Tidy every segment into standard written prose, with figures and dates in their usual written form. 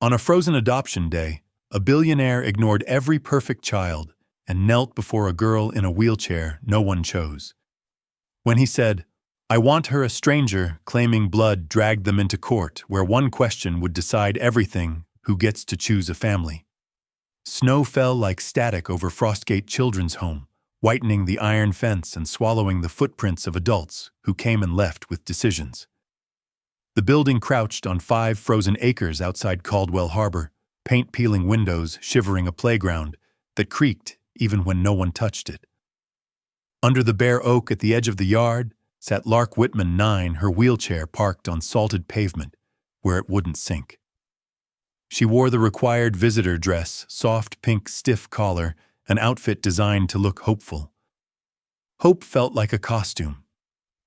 On a frozen adoption day, a billionaire ignored every perfect child and knelt before a girl in a wheelchair no one chose. When he said, "I want her," a stranger claiming blood dragged them into court where one question would decide everything: who gets to choose a family. Snow fell like static over Frostgate Children's Home, whitening the iron fence and swallowing the footprints of adults who came and left with decisions. The building crouched on 5 frozen acres outside Caldwell Harbor, paint-peeling windows shivering a playground that creaked even when no one touched it. Under the bare oak at the edge of the yard sat Lark Whitman 9, her wheelchair parked on salted pavement where it wouldn't sink. She wore the required visitor dress, soft pink stiff collar, an outfit designed to look hopeful. Hope felt like a costume.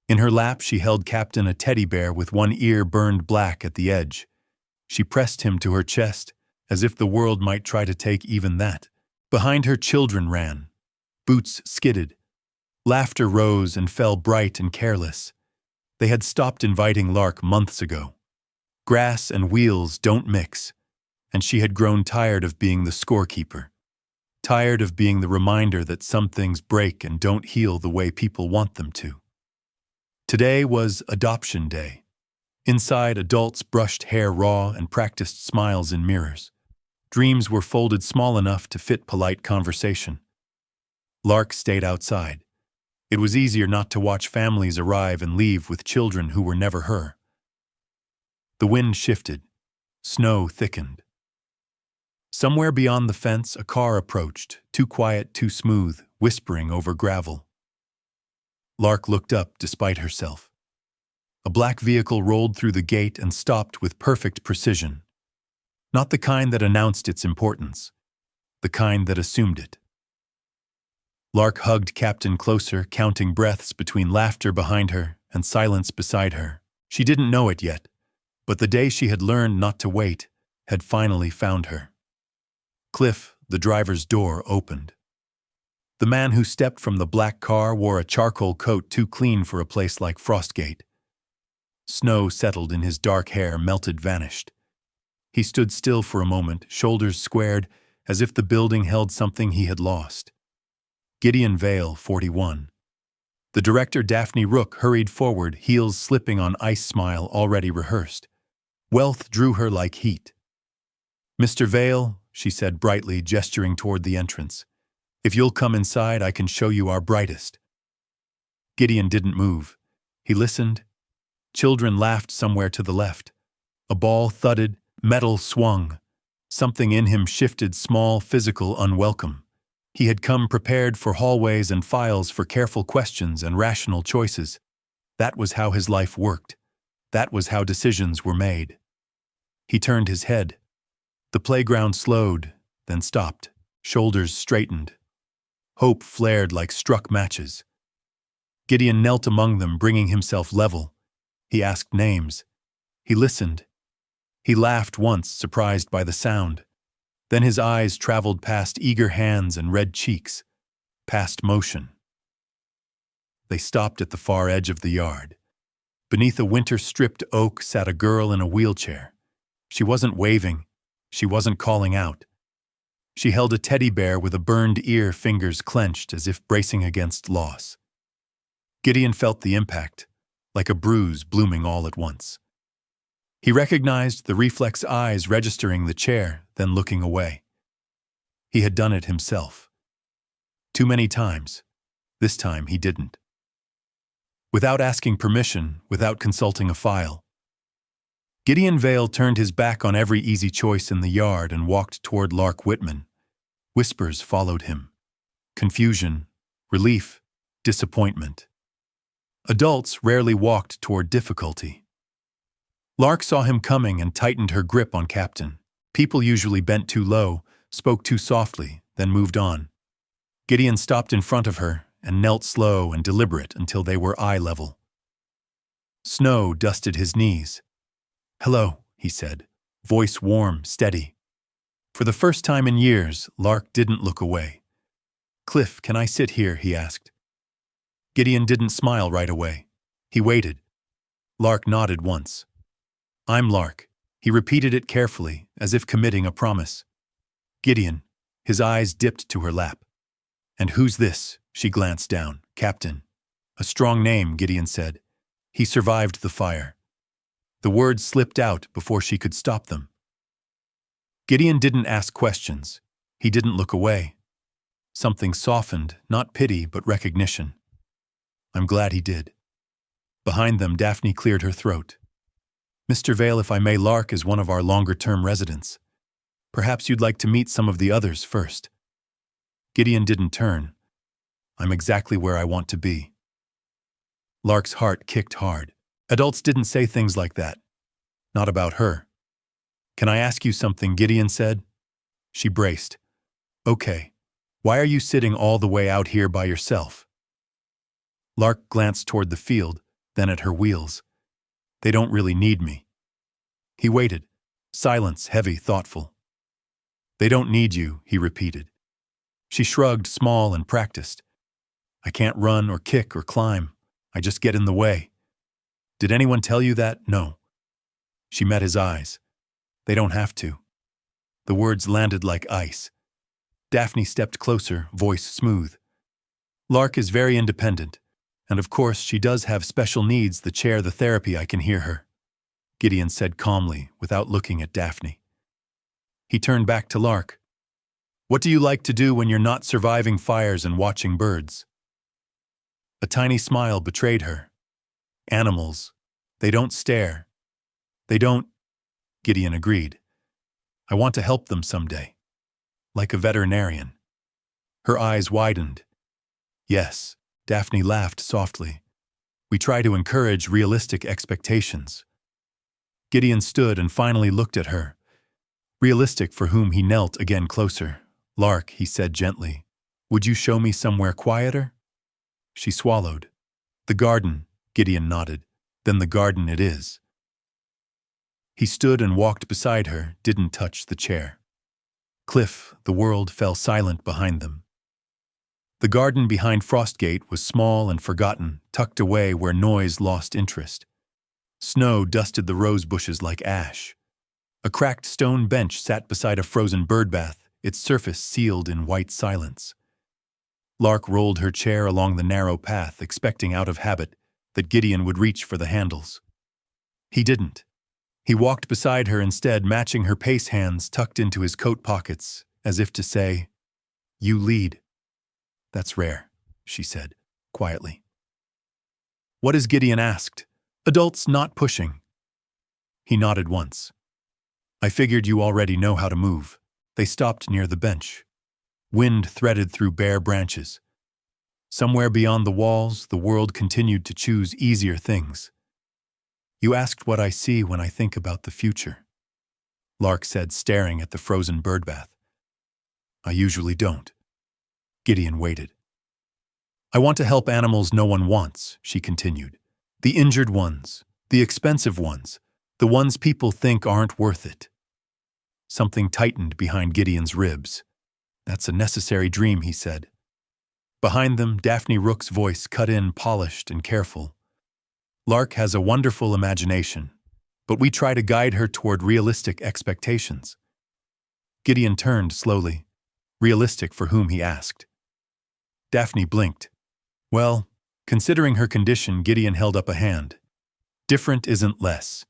In her lap she held Captain, a teddy bear with one ear burned black at the edge. She pressed him to her chest, as if the world might try to take even that. Behind her children ran. Boots skidded. Laughter rose and fell bright and careless. They had stopped inviting Lark months ago. Grass and wheels don't mix, and she had grown tired of being the scorekeeper. Tired of being the reminder that some things break and don't heal the way people want them to. Today was Adoption Day. Inside, adults brushed hair raw and practiced smiles in mirrors. Dreams were folded small enough to fit polite conversation. Lark stayed outside. It was easier not to watch families arrive and leave with children who were never her. The wind shifted. Snow thickened. Somewhere beyond the fence, a car approached, too quiet, too smooth, whispering over gravel. Lark looked up despite herself. A black vehicle rolled through the gate and stopped with perfect precision. Not the kind that announced its importance, the kind that assumed it. Lark hugged Captain closer, counting breaths between laughter behind her and silence beside her. She didn't know it yet, but the day she had learned not to wait had finally found her. Cliff, the driver's door, opened. The man who stepped from the black car wore a charcoal coat too clean for a place like Frostgate. Snow settled in his dark hair, melted, vanished. He stood still for a moment, shoulders squared, as if the building held something he had lost. Gideon Vale, 41. The director, Daphne Rook, hurried forward, heels slipping on ice, smile already rehearsed. Wealth drew her like heat. "Mr. Vale," she said brightly, gesturing toward the entrance. "If you'll come inside, I can show you our brightest." Gideon didn't move. He listened. Children laughed somewhere to the left. A ball thudded, metal swung. Something in him shifted, small, physical, unwelcome. He had come prepared for hallways and files, for careful questions and rational choices. That was how his life worked. That was how decisions were made. He turned his head. The playground slowed, then stopped. Shoulders straightened. Hope flared like struck matches. Gideon knelt among them, bringing himself level. He asked names. He listened. He laughed once, surprised by the sound. Then his eyes traveled past eager hands and red cheeks, past motion. They stopped at the far edge of the yard. Beneath a winter-stripped oak sat a girl in a wheelchair. She wasn't waving. She wasn't calling out. She held a teddy bear with a burned ear, fingers clenched as if bracing against loss. Gideon felt the impact, like a bruise blooming all at once. He recognized the reflex eyes registering the chair, then looking away. He had done it himself. Too many times. This time he didn't. Without asking permission, without consulting a file. Gideon Vale turned his back on every easy choice in the yard and walked toward Lark Whitman. Whispers followed him. Confusion, relief, disappointment. Adults rarely walked toward difficulty. Lark saw him coming and tightened her grip on Captain. People usually bent too low, spoke too softly, then moved on. Gideon stopped in front of her and knelt slow and deliberate until they were eye level. Snow dusted his knees. "Hello," he said, voice warm, steady. For the first time in years, Lark didn't look away. "Cliff, can I sit here?" he asked. Gideon didn't smile right away. He waited. Lark nodded once. "I'm Lark. He repeated it carefully, as if committing a promise. Gideon. His eyes dipped to her lap. And who's this? She glanced down. Captain. A strong name, Gideon said. He survived the fire. The words slipped out before she could stop them. Gideon didn't ask questions. He didn't look away. Something softened, not pity, but recognition. I'm glad he did. Behind them, Daphne cleared her throat. Mr. Vale, if I may, Lark is one of our longer-term residents. Perhaps you'd like to meet some of the others first. Gideon didn't turn. I'm exactly where I want to be. Lark's heart kicked hard. Adults didn't say things like that. Not about her. Can I ask you something? Gideon said. She braced. Okay. Why are you sitting all the way out here by yourself? Lark glanced toward the field, then at her wheels. They don't really need me. He waited. Silence, heavy, thoughtful. They don't need you, he repeated. She shrugged, small and practiced. I can't run or kick or climb. I just get in the way. Did anyone tell you that? No. She met his eyes. They don't have to. The words landed like ice. Daphne stepped closer, voice smooth. Lark is very independent, and of course she does have special needs. The chair, the therapy, I can hear her. Gideon said calmly, without looking at Daphne. He turned back to Lark. What do you like to do when you're not surviving fires and watching birds? A tiny smile betrayed her. Animals. They don't stare. They don't. Gideon agreed. I want to help them someday. Like a veterinarian. Her eyes widened. Yes, Daphne laughed softly. We try to encourage realistic expectations. Gideon stood and finally looked at her. Realistic for whom he knelt again closer. Lark, he said gently, would you show me somewhere quieter? She swallowed. The garden, Gideon nodded. Then the garden it is. He stood and walked beside her, didn't touch the chair. Cliff, the world fell silent behind them. The garden behind Frostgate was small and forgotten, tucked away where noise lost interest. Snow dusted the rose bushes like ash. A cracked stone bench sat beside a frozen birdbath, its surface sealed in white silence. Lark rolled her chair along the narrow path, expecting out of habit that Gideon would reach for the handles. He didn't. He walked beside her instead, matching her pace, hands tucked into his coat pockets, as if to say, You lead. That's rare, she said, quietly. What is Gideon asked? Adults not pushing. He nodded once. I figured you already know how to move. They stopped near the bench. Wind threaded through bare branches. Somewhere beyond the walls, the world continued to choose easier things. You asked what I see when I think about the future, Lark said, staring at the frozen birdbath. I usually don't. Gideon waited. I want to help animals no one wants, she continued. The injured ones, the expensive ones, the ones people think aren't worth it. Something tightened behind Gideon's ribs. That's a necessary dream, he said. Behind them, Daphne Rook's voice cut in, polished and careful. Lark has a wonderful imagination, but we try to guide her toward realistic expectations. Gideon turned slowly. Realistic for whom, he asked. Daphne blinked. Well, considering her condition, Gideon held up a hand. Different isn't less.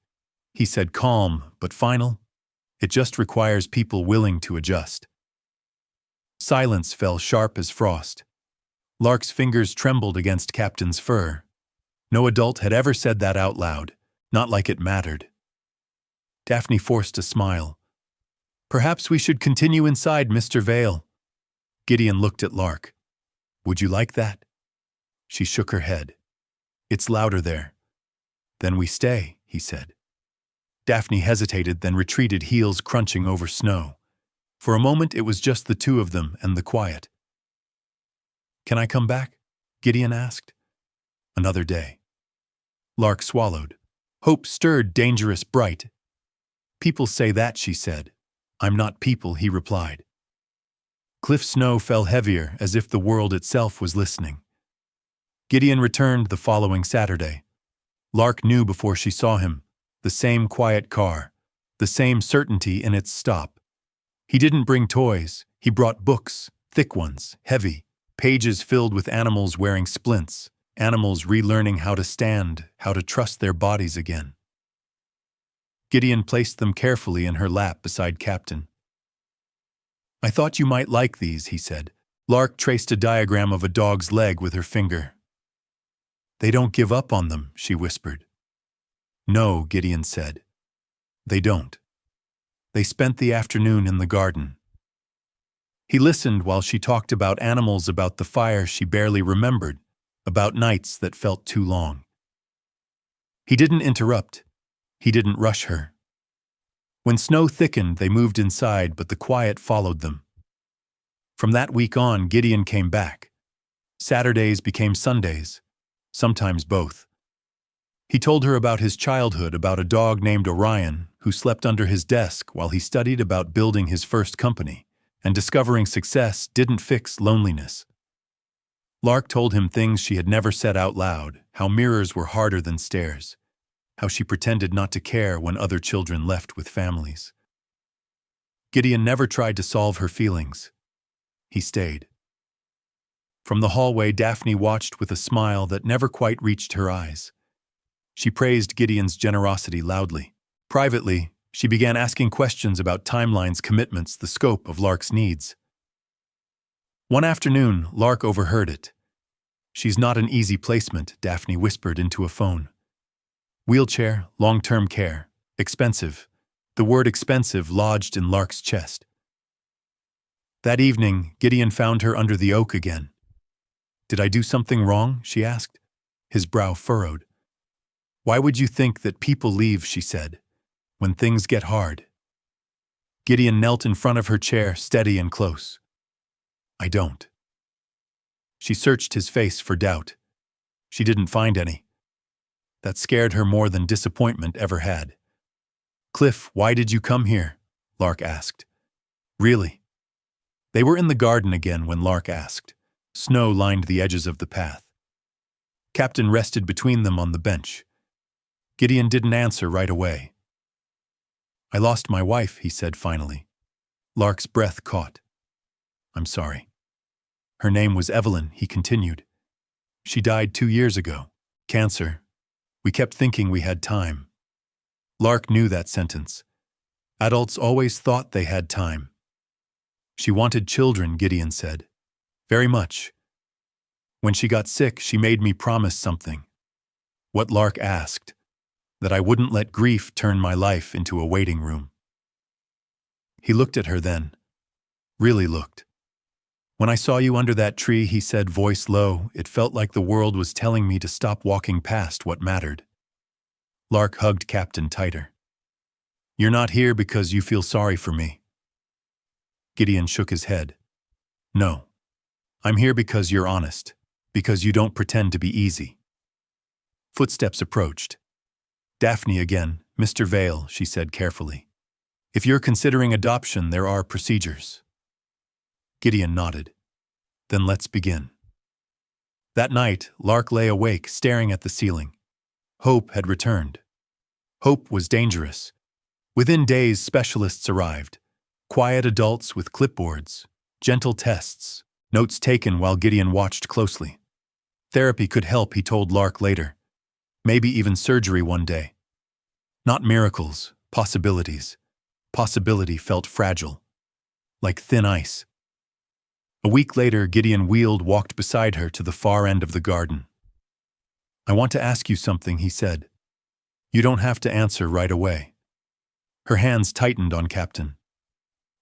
He said calm, but final. It just requires people willing to adjust. Silence fell sharp as frost. Lark's fingers trembled against Captain's fur. No adult had ever said that out loud, not like it mattered. Daphne forced a smile. Perhaps we should continue inside, Mr. Vale. Gideon looked at Lark. Would you like that? She shook her head. It's louder there. Then we stay, he said. Daphne hesitated, then retreated, heels crunching over snow. For a moment it was just the two of them and the quiet. Can I come back? Gideon asked. Another day. Lark swallowed. Hope stirred, dangerous, bright. People say that, she said. I'm not people, he replied. Cliff snow fell heavier, as if the world itself was listening. Gideon returned the following Saturday. Lark knew before she saw him. The same quiet car, the same certainty in its stop. He didn't bring toys, he brought books, thick ones, heavy, pages filled with animals wearing splints, animals relearning how to stand, how to trust their bodies again. Gideon placed them carefully in her lap beside Captain. "I thought you might like these," he said. Lark traced a diagram of a dog's leg with her finger. "They don't give up on them," she whispered. "No," Gideon said. "They don't. They spent the afternoon in the garden." He listened while she talked about animals, about the fire she barely remembered, about nights that felt too long. He didn't interrupt. He didn't rush her. When snow thickened, they moved inside, but the quiet followed them. From that week on, Gideon came back. Saturdays became Sundays, sometimes both. He told her about his childhood, about a dog named Orion who slept under his desk while he studied about building his first company, and discovering success didn't fix loneliness. Lark told him things she had never said out loud, how mirrors were harder than stairs, how she pretended not to care when other children left with families. Gideon never tried to solve her feelings. He stayed. From the hallway, Daphne watched with a smile that never quite reached her eyes. She praised Gideon's generosity loudly. Privately, she began asking questions about timelines, commitments, the scope of Lark's needs. One afternoon, Lark overheard it. "She's not an easy placement," Daphne whispered into a phone. "Wheelchair, long-term care, expensive." The word expensive lodged in Lark's chest. That evening, Gideon found her under the oak again. "Did I do something wrong?" she asked. His brow furrowed. "Why would you think that people leave?" she said. "When things get hard." Gideon knelt in front of her chair, steady and close. "I don't." She searched his face for doubt. She didn't find any. That scared her more than disappointment ever had. "Cliff, why did you come here?" Lark asked. "Really?" They were in the garden again when Lark asked. Snow lined the edges of the path. Captain rested between them on the bench. Gideon didn't answer right away. "I lost my wife," he said finally. Lark's breath caught. "I'm sorry." "Her name was Evelyn," he continued. "She died 2 years ago. Cancer. We kept thinking we had time." Lark knew that sentence. Adults always thought they had time. "She wanted children," Gideon said. "Very much. When she got sick, she made me promise something." What Lark asked: that I wouldn't let grief turn my life into a waiting room. He looked at her then. Really looked. "When I saw you under that tree," he said, voice low, "it felt like the world was telling me to stop walking past what mattered." Lark hugged Captain tighter. "You're not here because you feel sorry for me." Gideon shook his head. "No. I'm here because you're honest, because you don't pretend to be easy." Footsteps approached. "Daphne again, Mr. Vale," she said carefully. "If you're considering adoption, there are procedures." Gideon nodded. "Then let's begin." That night, Lark lay awake, staring at the ceiling. Hope had returned. Hope was dangerous. Within days, specialists arrived. Quiet adults with clipboards, gentle tests, notes taken while Gideon watched closely. Therapy could help, he told Lark later. Maybe even surgery one day. Not miracles, possibilities. Possibility felt fragile, like thin ice. A week later, Gideon walked beside her to the far end of the garden. "I want to ask you something," he said. "You don't have to answer right away." Her hands tightened on Captain.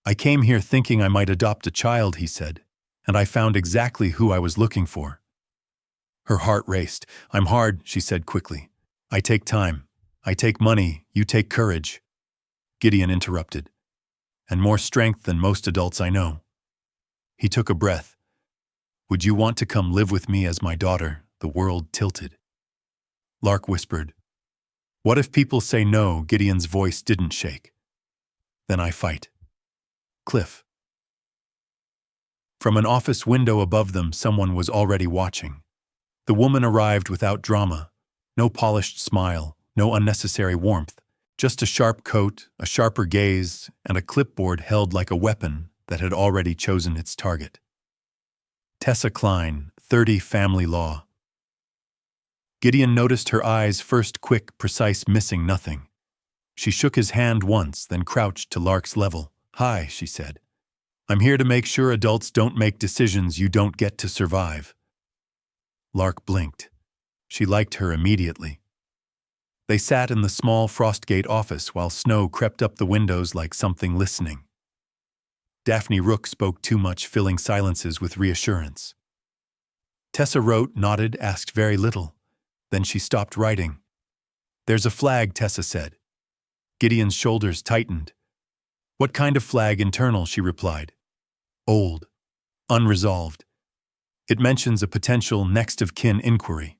"I came here thinking I might adopt a child," he said, "and I found exactly who I was looking for." Her heart raced. "I'm hard," she said quickly. "I take time. I take money. You take courage." Gideon interrupted. "And more strength than most adults I know." He took a breath. "Would you want to come live with me as my daughter?" The world tilted. Lark whispered. "What if people say no?" Gideon's voice didn't shake. "Then I fight." Cliff. From an office window above them, someone was already watching. The woman arrived without drama. No polished smile, no unnecessary warmth, Just a sharp coat, a sharper gaze, and a clipboard held like a weapon that had already chosen its target. Tessa Klein, 30, family law. Gideon noticed her eyes, first quick, precise, missing nothing. She shook his hand once, then crouched to Lark's level. "Hi," she said. "I'm here to make sure adults don't make decisions you don't get to survive." Lark blinked. She liked her immediately. They sat in the small Frostgate office while snow crept up the windows like something listening. Daphne Rook spoke too much, filling silences with reassurance. Tessa wrote, nodded, asked very little. Then she stopped writing. "There's a flag," Tessa said. Gideon's shoulders tightened. "What kind of flag?" "Internal," she replied. "Old. Unresolved. It mentions a potential next-of-kin inquiry."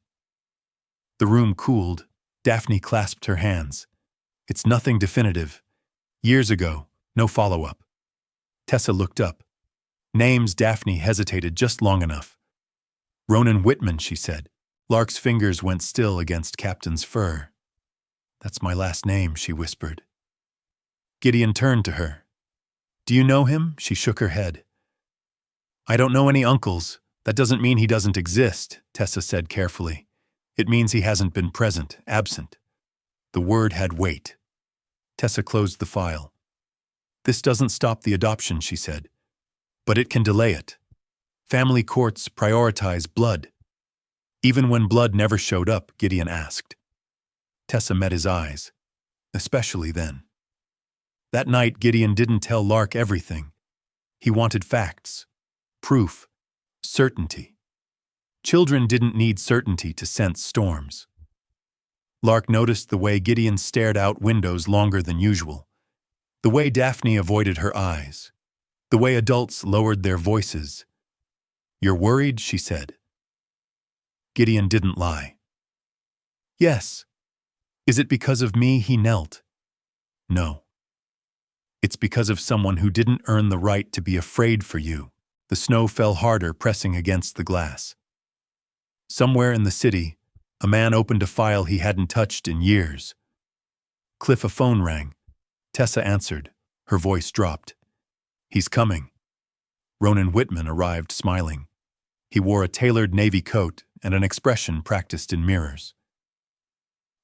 The room cooled. Daphne clasped her hands. "It's nothing definitive. Years ago, no follow-up." Tessa looked up. "Names?" Daphne hesitated just long enough. "Ronan Whitman," she said. Lark's fingers went still against Captain's fur. "That's my last name," she whispered. Gideon turned to her. "Do you know him?" She shook her head. "I don't know any uncles. That doesn't mean he doesn't exist," Tessa said carefully. "It means he hasn't been present, absent." The word had weight. Tessa closed the file. "This doesn't stop the adoption," she said, "but it can delay it. Family courts prioritize blood." "Even when blood never showed up?" Gideon asked. Tessa met his eyes. "Especially then." That night, Gideon didn't tell Lark everything. He wanted facts, proof, certainty. Children didn't need certainty to sense storms. Lark noticed the way Gideon stared out windows longer than usual, the way Daphne avoided her eyes, the way adults lowered their voices. "You're worried?" she said. Gideon didn't lie. "Yes." "Is it because of me?" He knelt. "No. It's because of someone who didn't earn the right to be afraid for you." The snow fell harder, pressing against the glass. Somewhere in the city, a man opened a file he hadn't touched in years. "Cliff," a phone rang. Tessa answered. Her voice dropped. "He's coming." Ronan Whitman arrived, smiling. He wore a tailored navy coat and an expression practiced in mirrors.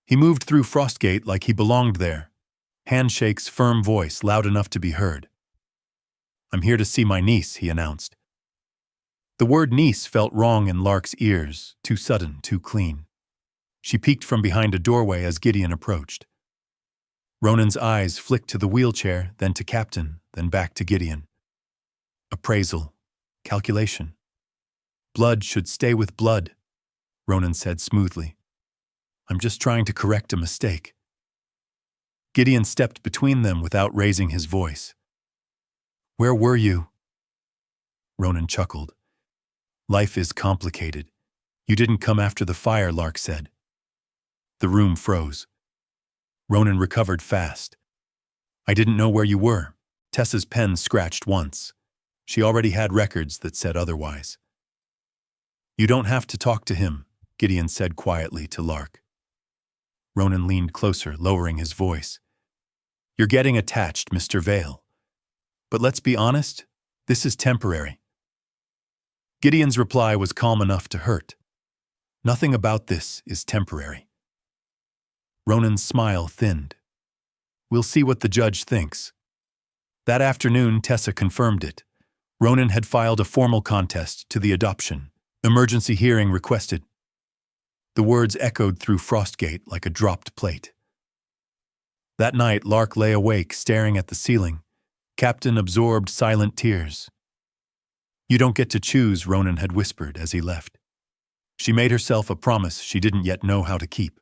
He moved through Frostgate like he belonged there. Handshakes, firm voice, loud enough to be heard. "I'm here to see my niece," he announced. The word niece felt wrong in Lark's ears, too sudden, too clean. She peeked from behind a doorway as Gideon approached. Ronan's eyes flicked to the wheelchair, then to Captain, then back to Gideon. "Appraisal. Calculation. Blood should stay with blood," Ronan said smoothly. "I'm just trying to correct a mistake." Gideon stepped between them without raising his voice. "Where were you?" Ronan chuckled. "Life is complicated. You didn't come after the fire," Lark said. The room froze. Ronan recovered fast. "I didn't know where you were." Tessa's pen scratched once. She already had records that said otherwise. "You don't have to talk to him," Gideon said quietly to Lark. Ronan leaned closer, lowering his voice. "You're getting attached, Mr. Vale. But let's be honest, this is temporary." Gideon's reply was calm enough to hurt. "Nothing about this is temporary." Ronan's smile thinned. "We'll see what the judge thinks." That afternoon, Tessa confirmed it. Ronan had filed a formal contest to the adoption. Emergency hearing requested. The words echoed through Frostgate like a dropped plate. That night, Lark lay awake, staring at the ceiling. Captain absorbed silent tears. "You don't get to choose," Ronan had whispered as he left. She made herself a promise she didn't yet know how to keep.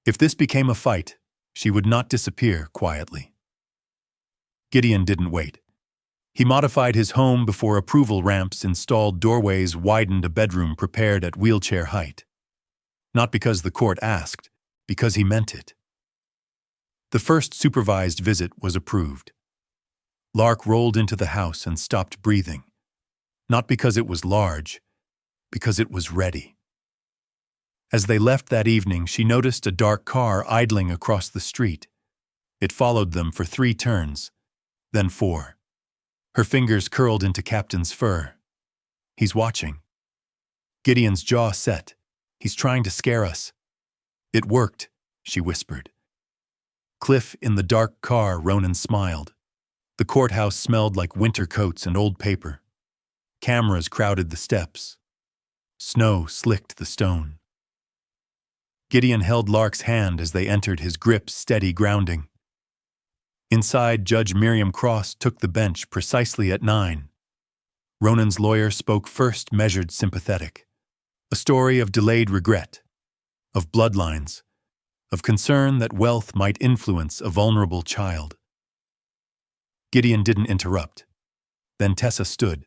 If this became a fight, she would not disappear quietly. Gideon didn't wait. He modified his home before approval ramps, installed doorways, widened a bedroom prepared at wheelchair height. Not because the court asked, because he meant it. The first supervised visit was approved. Lark rolled into the house and stopped breathing. Not because it was large, because it was ready. As they left that evening, she noticed a dark car idling across the street. It followed them for 3 turns, then 4. Her fingers curled into Captain's fur. He's watching. Gideon's jaw set. He's trying to scare us. It worked, she whispered. Cliff in the dark car, Ronan smiled. The courthouse smelled like winter coats and old paper. Cameras crowded the steps. Snow slicked the stone. Gideon held Lark's hand as they entered, his grip steady, grounding. Inside, Judge Miriam Cross took the bench precisely at 9. Ronan's lawyer spoke first, measured, sympathetic. A story of delayed regret, of bloodlines, of concern that wealth might influence a vulnerable child. Gideon didn't interrupt. Then Tessa stood.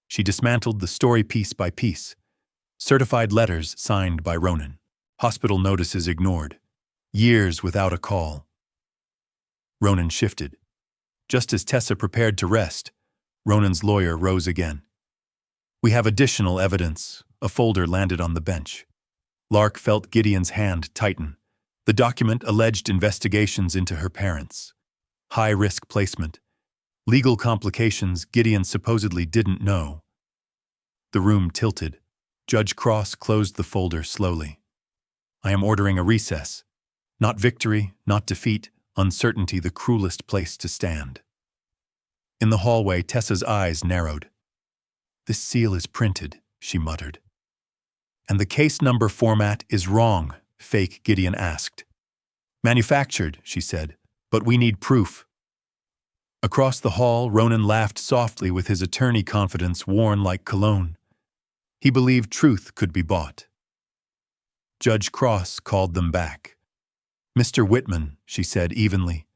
She dismantled the story piece by piece. Certified letters signed by Ronan. Hospital notices ignored. Years without a call. Ronan shifted. Just as Tessa prepared to rest, Ronan's lawyer rose again. We have additional evidence. A folder landed on the bench. Lark felt Gideon's hand tighten. The document alleged investigations into her parents. High-risk placement. Legal complications Gideon supposedly didn't know. The room tilted. Judge Cross closed the folder slowly. I am ordering a recess. Not victory, not defeat, uncertainty the cruelest place to stand. In the hallway, Tessa's eyes narrowed. This seal is printed, she muttered. And the case number format is wrong, fake Gideon asked. Manufactured, she said, but we need proof. Across the hall, Ronan laughed softly with his attorney confidence worn like cologne. He believed truth could be bought. Judge Cross called them back. Mr. Whitman, she said evenly.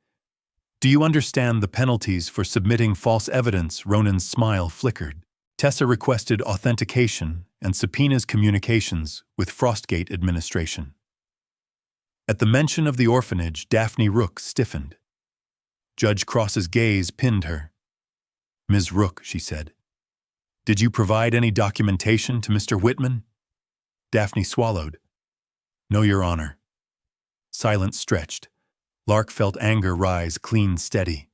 Do you understand the penalties for submitting false evidence? Ronan's smile flickered. Tessa requested authentication and subpoenas communications with Frostgate administration. At the mention of the orphanage, Daphne Rook stiffened. Judge Cross's gaze pinned her. Ms. Rook, she said, did you provide any documentation to Mr. Whitman? Daphne swallowed. No, Your Honor. Silence stretched. Lark felt anger rise, clean, steady.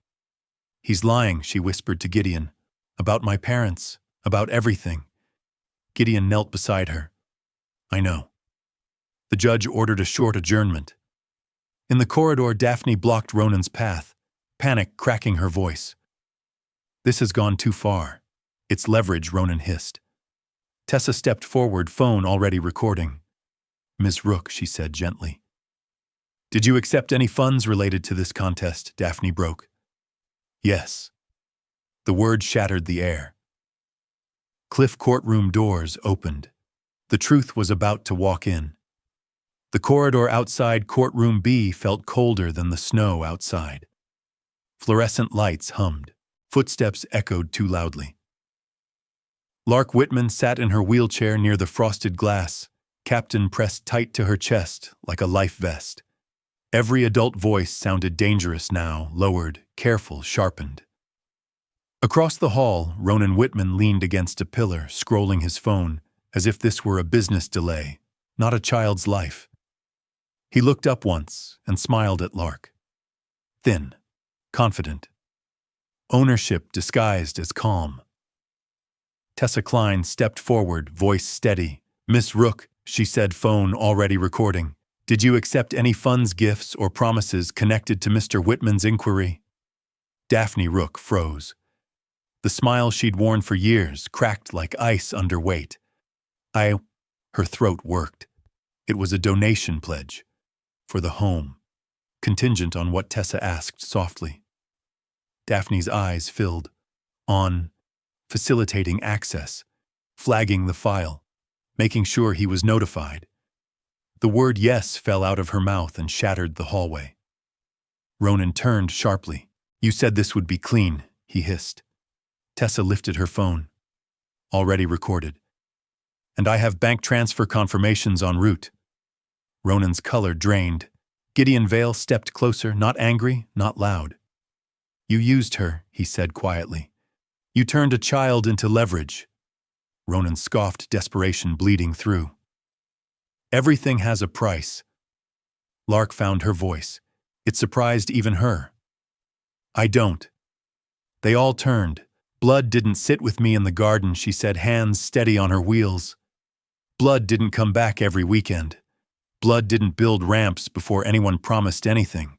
He's lying, she whispered to Gideon. About my parents, about everything. Gideon knelt beside her. I know. The judge ordered a short adjournment. In the corridor, Daphne blocked Ronan's path, panic cracking her voice. This has gone too far. It's leverage, Ronan hissed. Tessa stepped forward, phone already recording. Ms. Rook, she said gently. Did you accept any funds related to this contest? Daphne broke. Yes. The word shattered the air. Cliff courtroom doors opened. The truth was about to walk in. The corridor outside courtroom B felt colder than the snow outside. Fluorescent lights hummed. Footsteps echoed too loudly. Lark Whitman sat in her wheelchair near the frosted glass, Captain pressed tight to her chest like a life vest. Every adult voice sounded dangerous now, lowered, careful, sharpened. Across the hall, Ronan Whitman leaned against a pillar, scrolling his phone, as if this were a business delay, not a child's life. He looked up once and smiled at Lark. Thin, confident. Ownership disguised as calm. Tessa Klein stepped forward, voice steady. Miss Rook, she said, phone already recording. Did you accept any funds, gifts, or promises connected to Mr. Whitman's inquiry? Daphne Rook froze. The smile she'd worn for years cracked like ice under weight. Her throat worked. It was a donation pledge. For the home. Contingent on what Tessa asked softly. Daphne's eyes filled. On. Facilitating access. Flagging the file. Making sure he was notified. The word yes fell out of her mouth and shattered the hallway. Ronan turned sharply. You said this would be clean, he hissed. Tessa lifted her phone. Already recorded. And I have bank transfer confirmations en route. Ronan's color drained. Gideon Vale stepped closer, not angry, not loud. You used her, he said quietly. You turned a child into leverage. Ronan scoffed, desperation bleeding through. Everything has a price. Lark found her voice. It surprised even her. I don't. They all turned. Blood didn't sit with me in the garden, she said, hands steady on her wheels. Blood didn't come back every weekend. Blood didn't build ramps before anyone promised anything.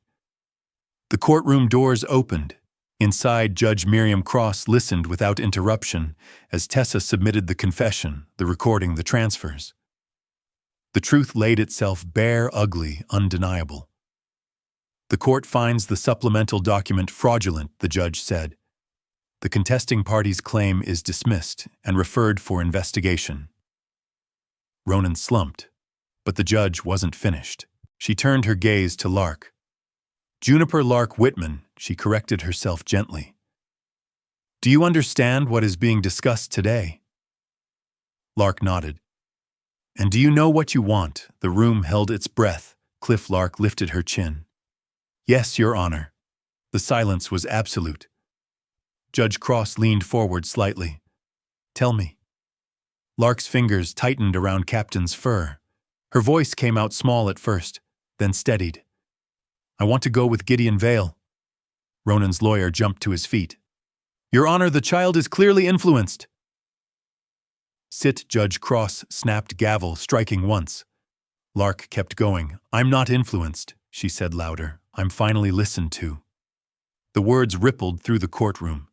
The courtroom doors opened. Inside, Judge Miriam Cross listened without interruption as Tessa submitted the confession, the recording, the transfers. The truth laid itself bare, ugly, undeniable. The court finds the supplemental document fraudulent, the judge said. The contesting party's claim is dismissed and referred for investigation. Ronan slumped, but the judge wasn't finished. She turned her gaze to Lark. Juniper Lark Whitman, she corrected herself gently. Do you understand what is being discussed today? Lark nodded. And do you know what you want? The room held its breath. Cliff Lark lifted her chin. Yes, Your Honor. The silence was absolute. Judge Cross leaned forward slightly. Tell me. Lark's fingers tightened around Captain's fur. Her voice came out small at first, then steadied. I want to go with Gideon Vale. Ronan's lawyer jumped to his feet. Your Honor, the child is clearly influenced. Sit, Judge Cross snapped gavel, striking once. Lark kept going. I'm not influenced, she said louder. I'm finally listened to. The words rippled through the courtroom.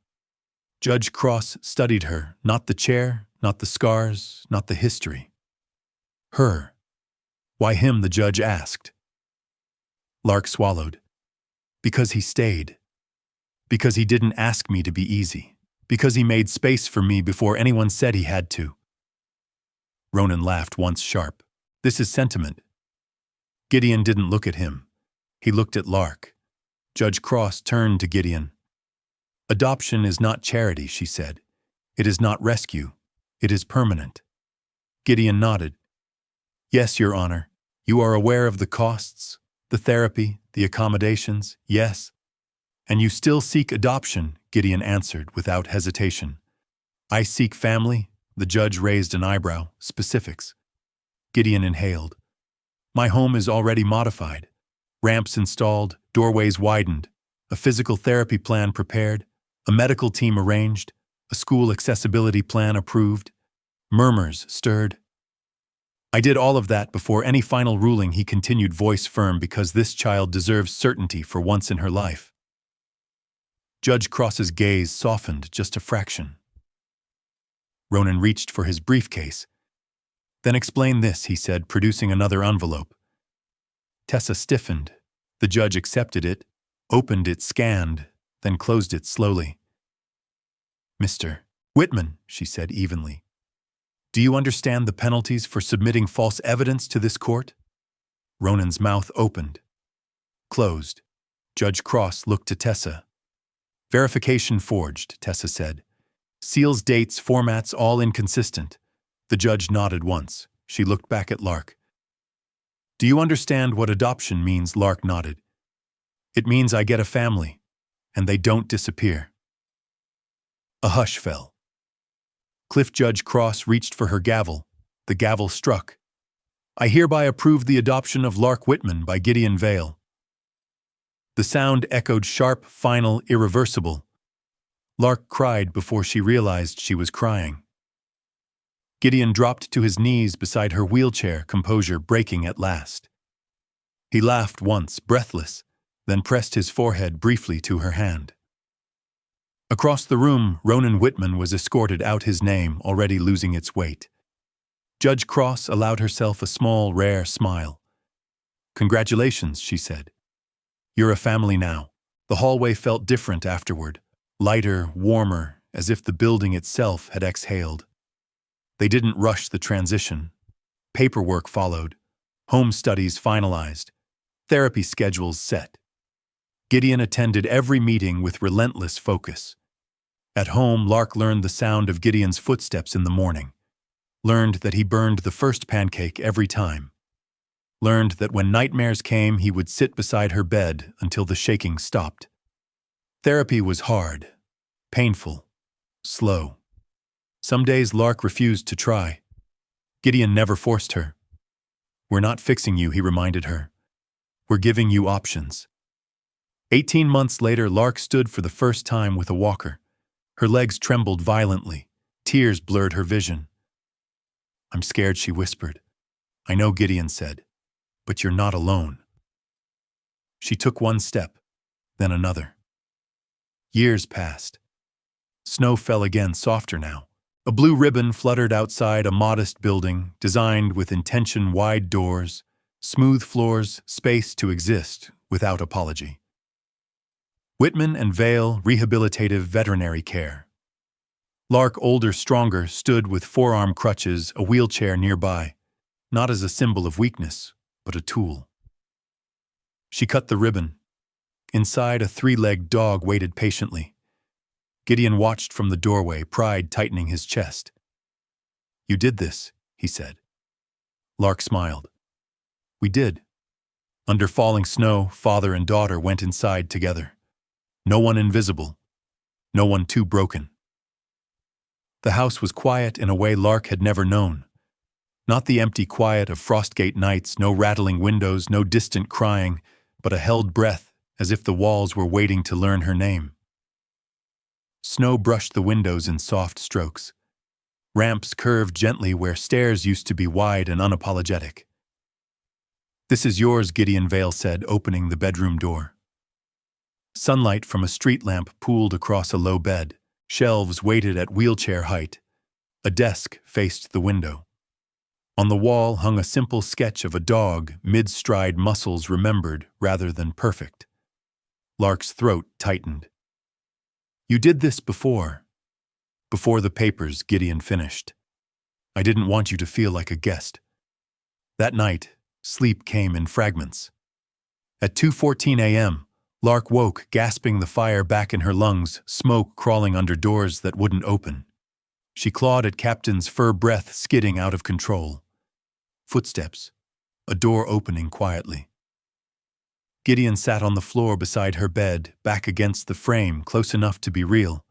Judge Cross studied her, not the chair, not the scars, not the history. Her. Why him, the judge asked. Lark swallowed. Because he stayed. Because he didn't ask me to be easy. Because he made space for me before anyone said he had to. Ronan laughed once sharp. This is sentiment. Gideon didn't look at him. He looked at Lark. Judge Cross turned to Gideon. Adoption is not charity, she said. It is not rescue. It is permanent. Gideon nodded. Yes, Your Honor. You are aware of the costs, the therapy, the accommodations, yes. And you still seek adoption, Gideon answered without hesitation. I seek family, the judge raised an eyebrow, specifics. Gideon inhaled. My home is already modified. Ramps installed, doorways widened, a physical therapy plan prepared, a medical team arranged, a school accessibility plan approved. Murmurs stirred. I did all of that before any final ruling, he continued, voice firm, because this child deserves certainty for once in her life. Judge Cross's gaze softened just a fraction. Ronan reached for his briefcase. Then explain this, he said, producing another envelope. Tessa stiffened. The judge accepted it, opened it, scanned, then closed it slowly. Mr. Whitman, she said evenly. Do you understand the penalties for submitting false evidence to this court? Ronan's mouth opened. Closed. Judge Cross looked to Tessa. Verification forged, Tessa said. Seals, dates, formats, all inconsistent. The judge nodded once. She looked back at Lark. Do you understand what adoption means? Lark nodded. It means I get a family, and they don't disappear. A hush fell. Cliff Judge Cross reached for her gavel. The gavel struck. I hereby approve the adoption of Lark Whitman by Gideon Vale. The sound echoed sharp, final, irreversible. Lark cried before she realized she was crying. Gideon dropped to his knees beside her wheelchair, composure breaking at last. He laughed once, breathless, then pressed his forehead briefly to her hand. Across the room, Ronan Whitman was escorted out, his name already losing its weight. Judge Cross allowed herself a small, rare smile. Congratulations, she said. You're a family now. The hallway felt different afterward, lighter, warmer, as if the building itself had exhaled. They didn't rush the transition. Paperwork followed. Home studies finalized. Therapy schedules set. Gideon attended every meeting with relentless focus. At home, Lark learned the sound of Gideon's footsteps in the morning. Learned that he burned the first pancake every time. Learned that when nightmares came, he would sit beside her bed until the shaking stopped. Therapy was hard, painful, slow. Some days Lark refused to try. Gideon never forced her. We're not fixing you, he reminded her. We're giving you options. 18 months later, Lark stood for the first time with a walker. Her legs trembled violently. Tears blurred her vision. "I'm scared," she whispered. "I know," Gideon said, "but you're not alone." She took one step, then another. Years passed. Snow fell again, softer now. A blue ribbon fluttered outside a modest building, designed with intention, wide doors, smooth floors, space to exist without apology. Whitman and Vale Rehabilitative Veterinary Care. Lark, older, stronger, stood with forearm crutches, a wheelchair nearby, not as a symbol of weakness, but a tool. She cut the ribbon. Inside, a three-legged dog waited patiently. Gideon watched from the doorway, pride tightening his chest. "You did this," he said. Lark smiled. "We did." Under falling snow, father and daughter went inside together. No one invisible, no one too broken. The house was quiet in a way Lark had never known. Not the empty quiet of Frostgate nights, no rattling windows, no distant crying, but a held breath, as if the walls were waiting to learn her name. Snow brushed the windows in soft strokes. Ramps curved gently where stairs used to be wide and unapologetic. "This is yours," Gideon Vale said, opening the bedroom door. Sunlight from a street lamp pooled across a low bed. Shelves waited at wheelchair height. A desk faced the window. On the wall hung a simple sketch of a dog, mid-stride, muscles remembered rather than perfect. Lark's throat tightened. "You did this before." "Before the papers," Gideon finished. "I didn't want you to feel like a guest." That night, sleep came in fragments. At 2:14 a.m., Lark woke, gasping, the fire back in her lungs, smoke crawling under doors that wouldn't open. She clawed at Captain's fur, breath skidding out of control. Footsteps. A door opening quietly. Gideon sat on the floor beside her bed, back against the frame, close enough to be real.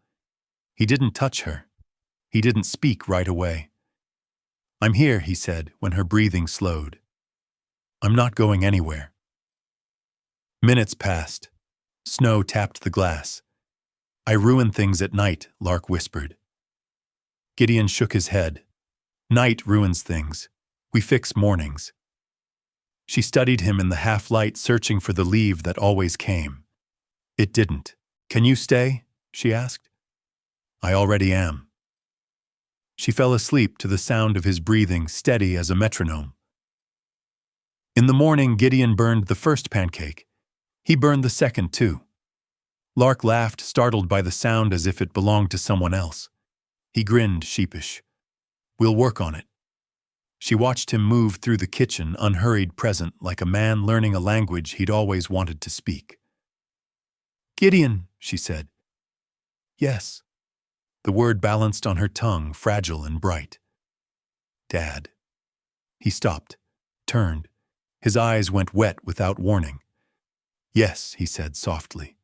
He didn't touch her. He didn't speak right away. "I'm here," he said, when her breathing slowed. "I'm not going anywhere." Minutes passed. Snow tapped the glass. "I ruin things at night," Lark whispered. Gideon shook his head. "Night ruins things. We fix mornings." She studied him in the half-light, searching for the leave that always came. It didn't. "Can you stay?" she asked. "I already am." She fell asleep to the sound of his breathing, steady as a metronome. In the morning, Gideon burned the first pancake. He burned the second, too. Lark laughed, startled by the sound as if it belonged to someone else. He grinned, sheepish. "We'll work on it." She watched him move through the kitchen, unhurried, present, like a man learning a language he'd always wanted to speak. "Gideon," she said. "Yes." The word balanced on her tongue, fragile and bright. "Dad." He stopped, turned. His eyes went wet without warning. "Yes," he said softly.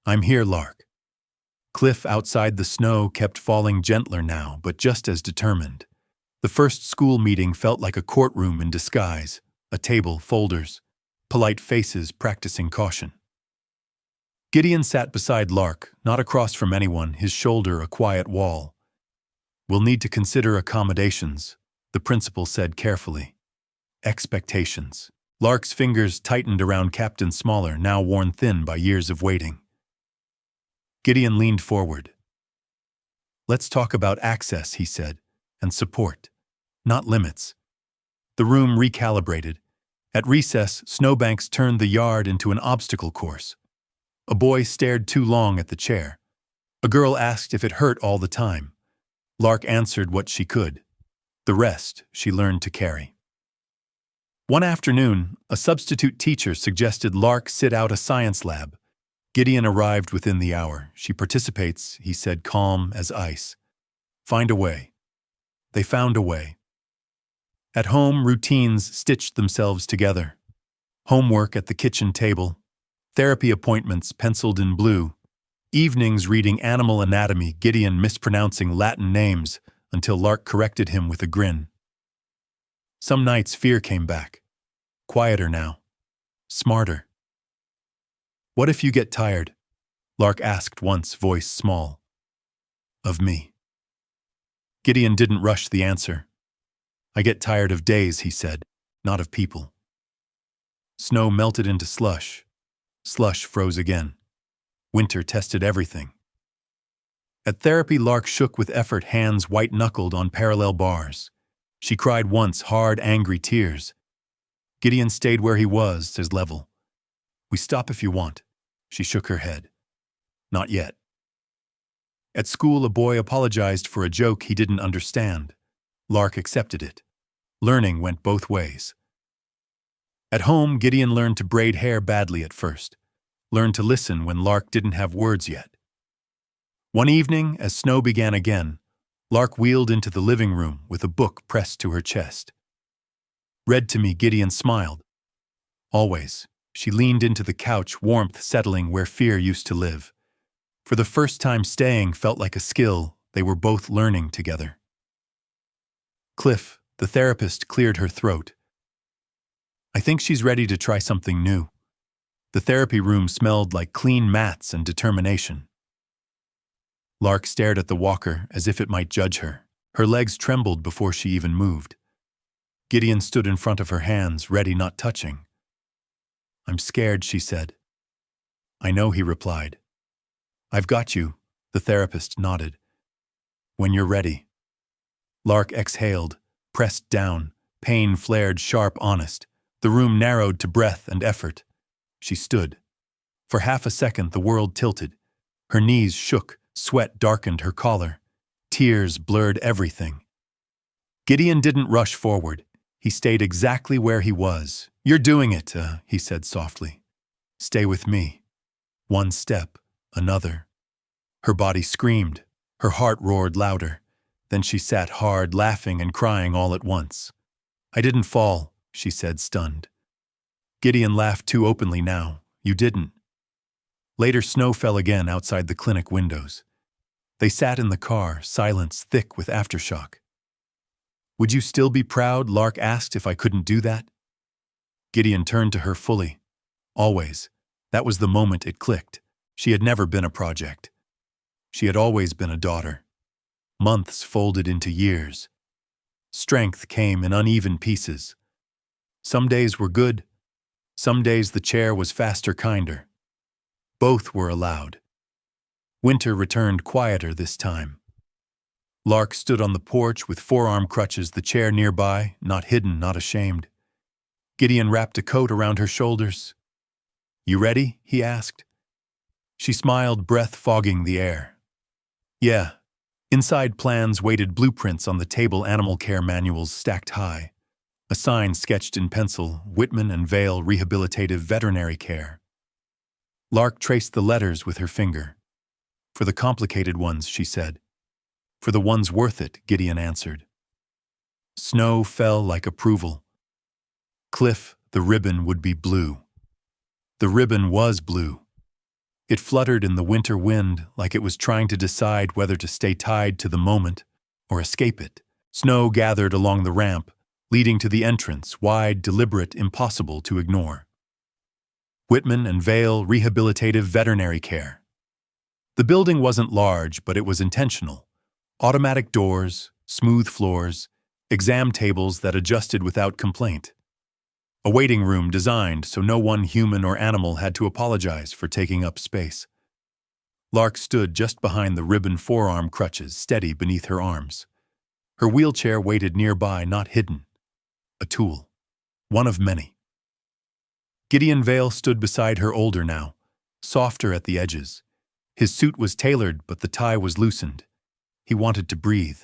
"I'm here, Lark." Cliff outside, the snow kept falling, gentler now, but just as determined. The first school meeting felt like a courtroom in disguise. A table, folders, polite faces practicing caution. Gideon sat beside Lark, not across from anyone, his shoulder a quiet wall. "We'll need to consider accommodations," the principal said carefully. "Expectations." Lark's fingers tightened around Captain's smaller, now worn thin by years of waiting. Gideon leaned forward. "Let's talk about access," he said, "and support. Not limits." The room recalibrated. At recess, snowbanks turned the yard into an obstacle course. A boy stared too long at the chair. A girl asked if it hurt all the time. Lark answered what she could. The rest she learned to carry. One afternoon, a substitute teacher suggested Lark sit out a science lab. Gideon arrived within the hour. "She participates," he said, calm as ice. "Find a way." They found a way. At home, routines stitched themselves together. Homework at the kitchen table. Therapy appointments penciled in blue. Evenings reading animal anatomy, Gideon mispronouncing Latin names until Lark corrected him with a grin. Some nights fear came back. Quieter now. Smarter. What if you get tired? Lark asked once, voice small. Of me. Gideon didn't rush the answer. I get tired of days, he said, not of people. Snow melted into slush. Slush froze again. Winter tested everything. At therapy, Lark shook with effort, hands white-knuckled on parallel bars. She cried once, hard, angry tears. Gideon stayed where he was, his level. We stop if you want. She shook her head. Not yet. At school, a boy apologized for a joke he didn't understand. Lark accepted it. Learning went both ways. At home, Gideon learned to braid hair badly at first. Learned to listen when Lark didn't have words yet. One evening, as snow began again, Lark wheeled into the living room with a book pressed to her chest. Read to me, Gideon smiled. Always. She leaned into the couch, warmth settling where fear used to live. For the first time, staying felt like a skill they were both learning together. Cliff, the therapist, cleared her throat. I think she's ready to try something new. The therapy room smelled like clean mats and determination. Lark stared at the walker as if it might judge her. Her legs trembled before she even moved. Gideon stood in front of her, hands ready, not touching. I'm scared, she said. I know, he replied. I've got you, the therapist nodded. When you're ready. Lark exhaled, pressed down, pain flared sharp, honest. The room narrowed to breath and effort. She stood. For half a second the world tilted. Her knees shook, sweat darkened her collar. Tears blurred everything. Gideon didn't rush forward. He stayed exactly where he was. You're doing it, he said softly. Stay with me. One step, another. Her body screamed. Her heart roared louder. Then she sat hard, laughing and crying all at once. I didn't fall, she said, stunned. Gideon laughed too openly now. You didn't. Later, snow fell again outside the clinic windows. They sat in the car, silence thick with aftershock. Would you still be proud, Lark asked, if I couldn't do that? Gideon turned to her fully. Always. That was the moment it clicked. She had never been a project. She had always been a daughter. Months folded into years. Strength came in uneven pieces. Some days were good. Some days the chair was faster, kinder. Both were allowed. Winter returned quieter this time. Lark stood on the porch with forearm crutches, the chair nearby, not hidden, not ashamed. Gideon wrapped a coat around her shoulders. You ready? He asked. She smiled, breath fogging the air. Yeah. Inside plans waited, blueprints on the table, animal care manuals stacked high. A sign sketched in pencil, Whitman and Vale Rehabilitative Veterinary Care. Lark traced the letters with her finger. For the complicated ones, she said. For the ones worth it, Gideon answered. Snow fell like approval. Cliff, the ribbon would be blue. The ribbon was blue. It fluttered in the winter wind like it was trying to decide whether to stay tied to the moment or escape it. Snow gathered along the ramp, leading to the entrance, wide, deliberate, impossible to ignore. Whitman and Vale Rehabilitative Veterinary Care. The building wasn't large, but it was intentional. Automatic doors, smooth floors, exam tables that adjusted without complaint. A waiting room designed so no one human or animal had to apologize for taking up space. Lark stood just behind the ribbon forearm crutches, steady beneath her arms. Her wheelchair waited nearby, not hidden. A tool. One of many. Gideon Vale stood beside her, older now, softer at the edges. His suit was tailored, but the tie was loosened. He wanted to breathe.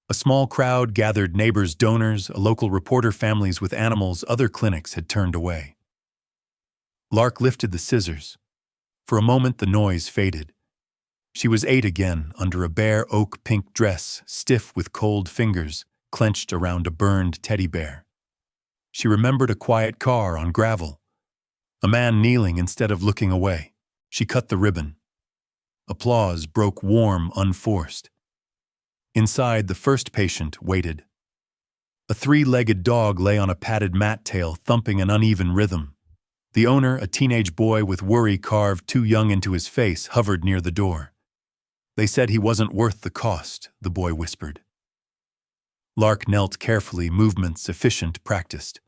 A small crowd gathered, neighbors, donors, a local reporter, families with animals other clinics had turned away. Lark lifted the scissors. For a moment the noise faded. She was 8 again, under a bare oak pink dress, stiff with cold fingers, clenched around a burned teddy bear. She remembered a quiet car on gravel. A man kneeling instead of looking away. She cut the ribbon. Applause broke, warm, unforced. Inside, the first patient waited. A 3-legged dog lay on a padded mat tail, thumping an uneven rhythm. The owner, a teenage boy with worry carved too young into his face, hovered near the door. They said he wasn't worth the cost, the boy whispered. Lark knelt carefully, movements efficient, practiced.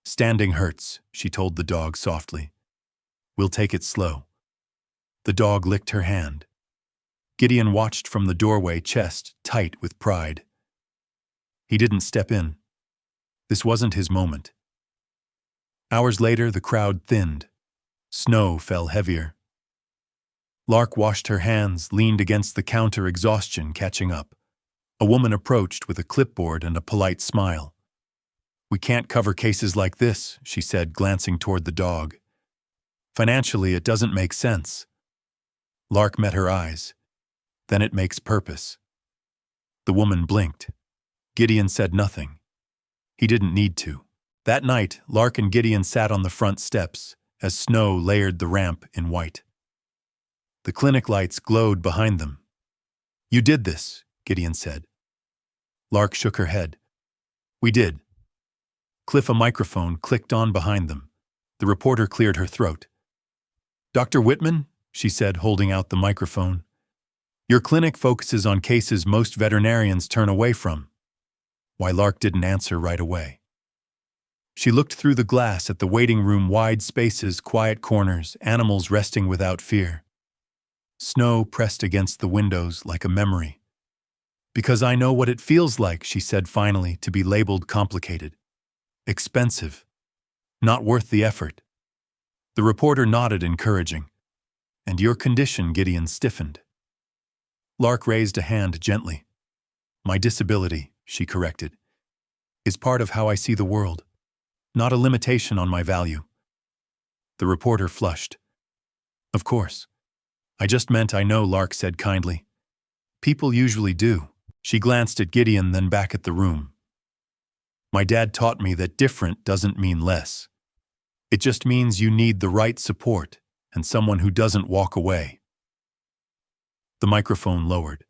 Standing hurts, she told the dog softly. We'll take it slow. The dog licked her hand. Gideon watched from the doorway, chest tight with pride. He didn't step in. This wasn't his moment. Hours later, the crowd thinned. Snow fell heavier. Lark washed her hands, leaned against the counter, exhaustion catching up. A woman approached with a clipboard and a polite smile. We can't cover cases like this, she said, glancing toward the dog. Financially, it doesn't make sense. Lark met her eyes. Then it makes purpose. The woman blinked. Gideon said nothing. He didn't need to. That night, Lark and Gideon sat on the front steps as snow layered the ramp in white. The clinic lights glowed behind them. You did this, Gideon said. Lark shook her head. We did. A microphone clicked on behind them. The reporter cleared her throat. Dr. Whitman, she said, holding out the microphone. Your clinic focuses on cases most veterinarians turn away from. Why Lark didn't answer right away. She looked through the glass at the waiting room, wide spaces, quiet corners, animals resting without fear. Snow pressed against the windows like a memory. Because I know what it feels like, she said finally, to be labeled complicated. Expensive. Not worth the effort. The reporter nodded, encouraging. And your condition, Gideon stiffened. Lark raised a hand gently. My disability, she corrected, is part of how I see the world, not a limitation on my value. The reporter flushed. Of course. I just meant I know, Lark said kindly. People usually do. She glanced at Gideon, then back at the room. My dad taught me that different doesn't mean less. It just means you need the right support and someone who doesn't walk away. The microphone lowered.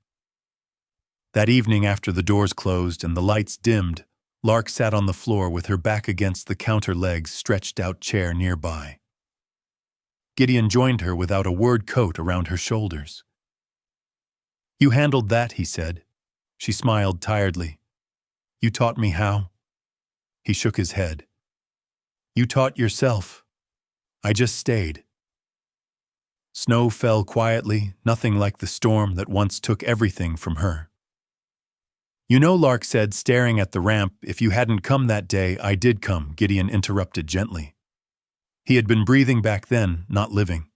That evening, after the doors closed and the lights dimmed, Lark sat on the floor with her back against the counter, legs stretched out, chair nearby. Gideon joined her without a word, coat around her shoulders. You handled that, he said. She smiled tiredly. You taught me how? He shook his head. You taught yourself. I just stayed. Snow fell quietly, nothing like the storm that once took everything from her. You know, Lark said, staring at the ramp, if you hadn't come that day, I did come, Gideon interrupted gently. He had been breathing back then, not living.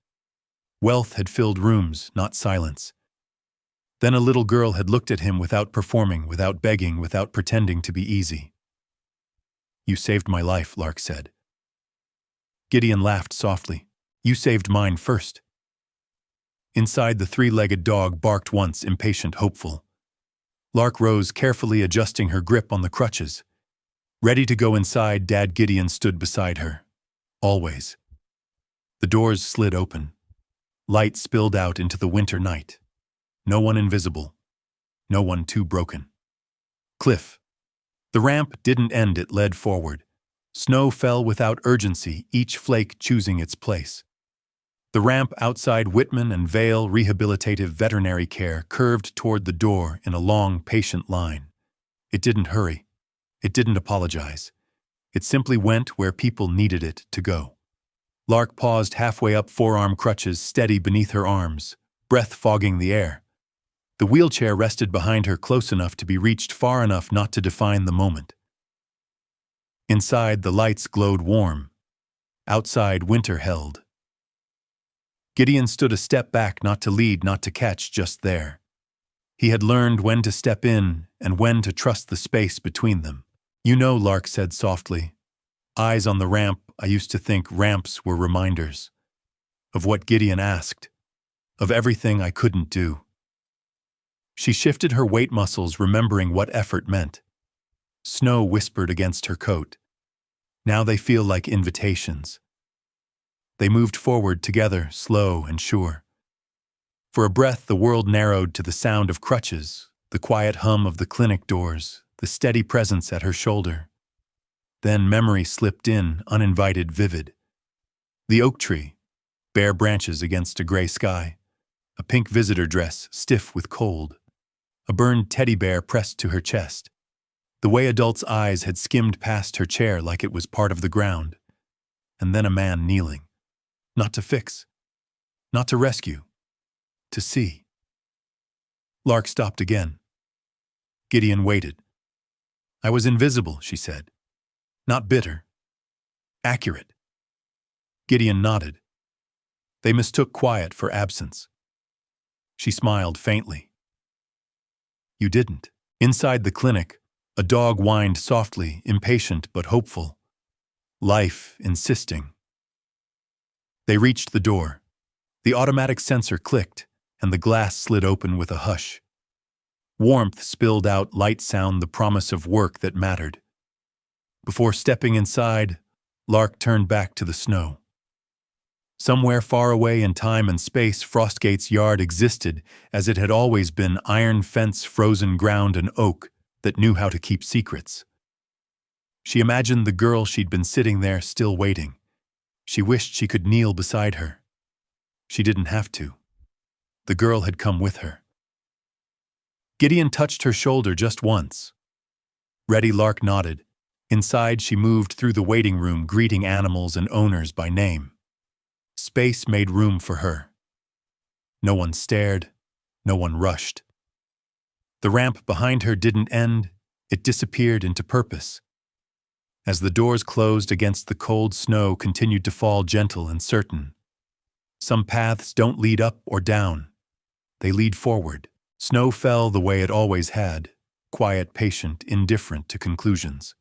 Wealth had filled rooms, not silence. Then a little girl had looked at him without performing, without begging, without pretending to be easy. You saved my life, Lark said. Gideon laughed softly. You saved mine first. Inside, the three-legged dog barked once, impatient, hopeful. Lark rose, carefully adjusting her grip on the crutches. Ready to go inside, Dad Gideon stood beside her. Always. The doors slid open. Light spilled out into the winter night. No one invisible. No one too broken. Cliff. The ramp didn't end, it led forward. Snow fell without urgency, each flake choosing its place. The ramp outside Whitman and Vale Rehabilitative Veterinary Care curved toward the door in a long, patient line. It didn't hurry. It didn't apologize. It simply went where people needed it to go. Lark paused halfway up, forearm crutches steady beneath her arms, breath fogging the air. The wheelchair rested behind her, close enough to be reached, far enough not to define the moment. Inside, the lights glowed warm. Outside, winter held. Gideon stood a step back, not to lead, not to catch, just there. He had learned when to step in and when to trust the space between them. You know, Lark said softly. Eyes on the ramp, I used to think ramps were reminders. Of what Gideon asked. Of everything I couldn't do. She shifted her weight muscles, remembering what effort meant. Snow whispered against her coat. Now they feel like invitations. They moved forward together, slow and sure. For a breath, the world narrowed to the sound of crutches, the quiet hum of the clinic doors, the steady presence at her shoulder. Then memory slipped in, uninvited, vivid. The oak tree, bare branches against a gray sky, a pink visitor dress stiff with cold, a burned teddy bear pressed to her chest. The way adults' eyes had skimmed past her chair like it was part of the ground. And then a man kneeling. Not to fix, not to rescue, to see. Lark stopped again. Gideon waited. "I was invisible," she said. "Not bitter. Accurate." Gideon nodded. They mistook quiet for absence. She smiled faintly. "You didn't." Inside the clinic, a dog whined softly, impatient but hopeful. Life insisting. They reached the door. The automatic sensor clicked, and the glass slid open with a hush. Warmth spilled out, light sound, the promise of work that mattered. Before stepping inside, Lark turned back to the snow. Somewhere far away in time and space, Frostgate's yard existed as it had always been: iron fence, frozen ground, and oak that knew how to keep secrets. She imagined the girl she'd been sitting there, still waiting. She wished she could kneel beside her. She didn't have to. The girl had come with her. Gideon touched her shoulder just once. Ready, Lark nodded. Inside, she moved through the waiting room, greeting animals and owners by name. Space made room for her. No one stared. No one rushed. The ramp behind her didn't end. It disappeared into purpose. As the doors closed against the cold, snow continued to fall, gentle and certain. Some paths don't lead up or down. They lead forward. Snow fell the way it always had, quiet, patient, indifferent to conclusions.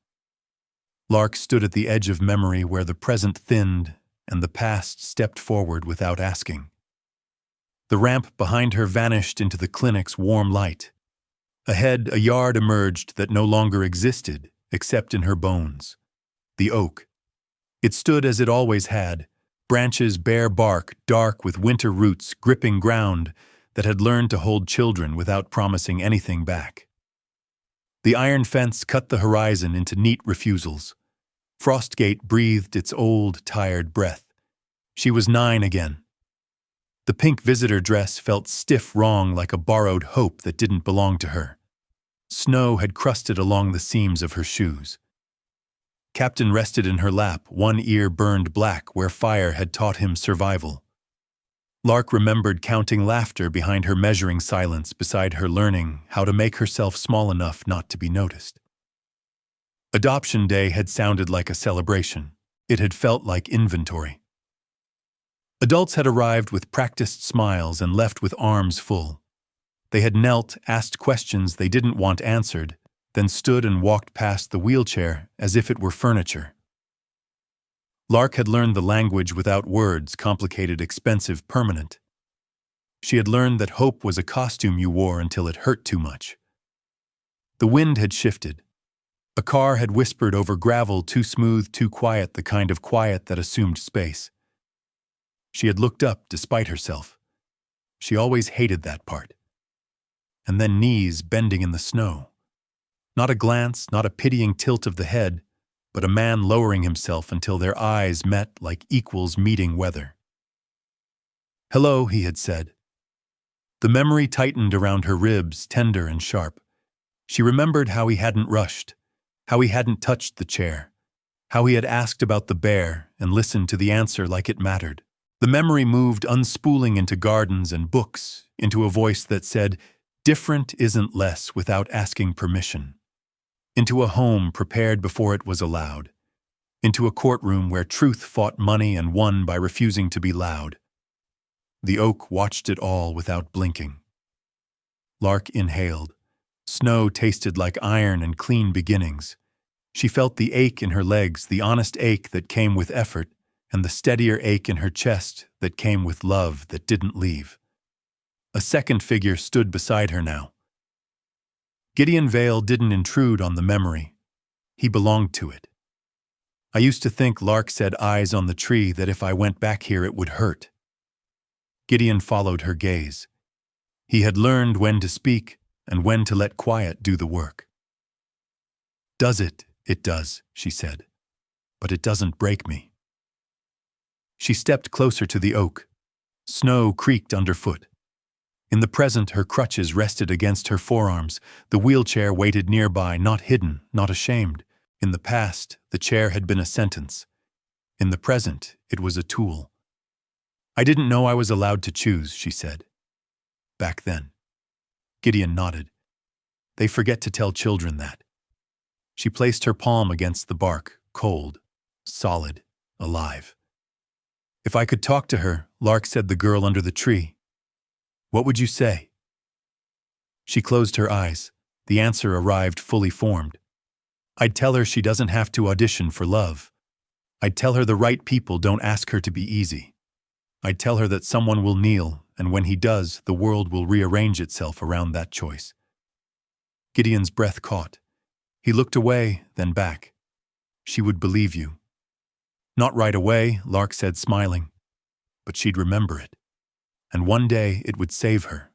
Lark stood at the edge of memory where the present thinned and the past stepped forward without asking. The ramp behind her vanished into the clinic's warm light. Ahead, a yard emerged that no longer existed, except in her bones. The oak. It stood as it always had, branches, bare bark, dark with winter roots, gripping ground that had learned to hold children without promising anything back. The iron fence cut the horizon into neat refusals. Frostgate breathed its old, tired breath. She was 9 again. The pink visitor dress felt stiff wrong, like a borrowed hope that didn't belong to her. Snow had crusted along the seams of her shoes. Captain rested in her lap, one ear burned black where fire had taught him survival. Lark remembered counting laughter behind her, measuring silence beside her, learning how to make herself small enough not to be noticed. Adoption day had sounded like a celebration. It had felt like inventory. Adults had arrived with practiced smiles and left with arms full. They had knelt, asked questions they didn't want answered, then stood and walked past the wheelchair as if it were furniture. Lark had learned the language without words, complicated, expensive, permanent. She had learned that hope was a costume you wore until it hurt too much. The wind had shifted. A car had whispered over gravel, too smooth, too quiet, the kind of quiet that assumed space. She had looked up despite herself. She always hated that part. And then knees bending in the snow. Not a glance, not a pitying tilt of the head, but a man lowering himself until their eyes met like equals meeting weather. "Hello," he had said. The memory tightened around her ribs, tender and sharp. She remembered how he hadn't rushed, how he hadn't touched the chair, how he had asked about the bear and listened to the answer like it mattered. The memory moved, unspooling into gardens and books, into a voice that said, "Different isn't less without asking permission." Into a home prepared before it was allowed. Into a courtroom where truth fought money and won by refusing to be loud. The oak watched it all without blinking. Lark inhaled. Snow tasted like iron and clean beginnings. She felt the ache in her legs, the honest ache that came with effort, and the steadier ache in her chest that came with love that didn't leave. A second figure stood beside her now. Gideon Vale didn't intrude on the memory. He belonged to it. "I used to think," Lark said, eyes on the tree, "that if I went back here it would hurt." Gideon followed her gaze. He had learned when to speak and when to let quiet do the work. "Does it? It does," she said. "But it doesn't break me." She stepped closer to the oak. Snow creaked underfoot. In the present, her crutches rested against her forearms. The wheelchair waited nearby, not hidden, not ashamed. In the past, the chair had been a sentence. In the present, it was a tool. "I didn't know I was allowed to choose," she said. "Back then." Gideon nodded. "They forget to tell children that." She placed her palm against the bark, cold, solid, alive. "If I could talk to her," Lark said, the girl under the tree, "what would you say?" She closed her eyes. The answer arrived fully formed. "I'd tell her she doesn't have to audition for love. I'd tell her the right people don't ask her to be easy. I'd tell her that someone will kneel, and when he does, the world will rearrange itself around that choice." Gideon's breath caught. He looked away, then back. "She would believe you." "Not right away," Lark said, smiling. "But she'd remember it. And one day it would save her."